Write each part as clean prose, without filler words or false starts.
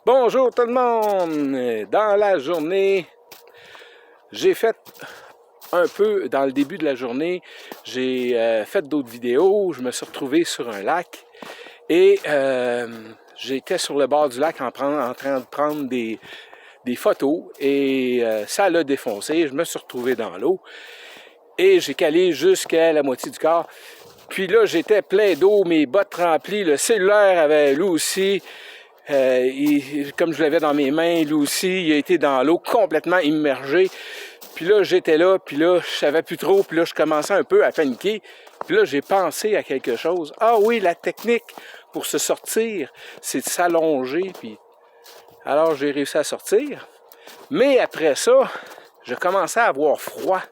Bonjour tout le monde! Dans la journée, j'ai fait un peu, dans le début de la journée, j'ai fait d'autres vidéos. Je me suis retrouvé sur un lac et j'étais sur le bord du lac en train de prendre des photos et ça l'a défoncé. Je me suis retrouvé dans l'eau et j'ai calé jusqu'à la moitié du corps. Puis là, j'étais plein d'eau, mes bottes remplies, le cellulaire avait lui aussi. Comme je l'avais dans mes mains, lui aussi, il a été dans l'eau complètement immergé. Puis là, j'étais là, puis là, je savais plus trop, puis là, je commençais un peu à paniquer. Puis là, j'ai pensé à quelque chose. Ah oui, la technique pour se sortir, c'est de s'allonger. Puis alors, j'ai réussi à sortir. Mais après ça, je commençais à avoir froid.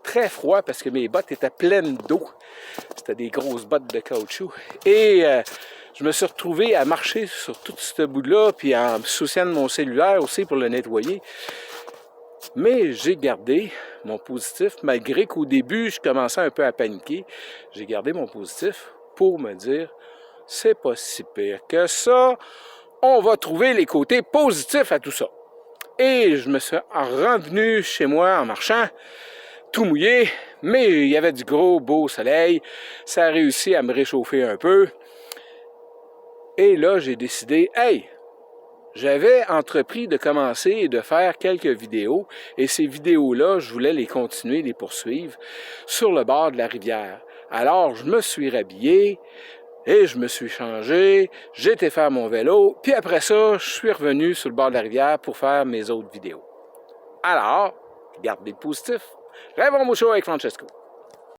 Très froid, parce que mes bottes étaient pleines d'eau. C'était des grosses bottes de caoutchouc. Et je me suis retrouvé à marcher sur tout ce bout-là, puis en me souciant de mon cellulaire aussi pour le nettoyer. Mais j'ai gardé mon positif, malgré qu'au début, je commençais un peu à paniquer. J'ai gardé mon positif pour me dire, c'est pas si pire que ça. On va trouver les côtés positifs à tout ça. Et je me suis revenu chez moi en marchant, tout mouillé, mais il y avait du gros beau soleil. Ça a réussi à me réchauffer un peu. Et là, j'ai décidé, hey, j'avais entrepris de commencer et de faire quelques vidéos. Et ces vidéos-là, je voulais les continuer, les poursuivre sur le bord de la rivière. Alors, je me suis rhabillé et je me suis changé. J'ai été faire mon vélo. Puis après ça, je suis revenu sur le bord de la rivière pour faire mes autres vidéos. Alors, gardez le positif. Rêve en moucho avec Francesco.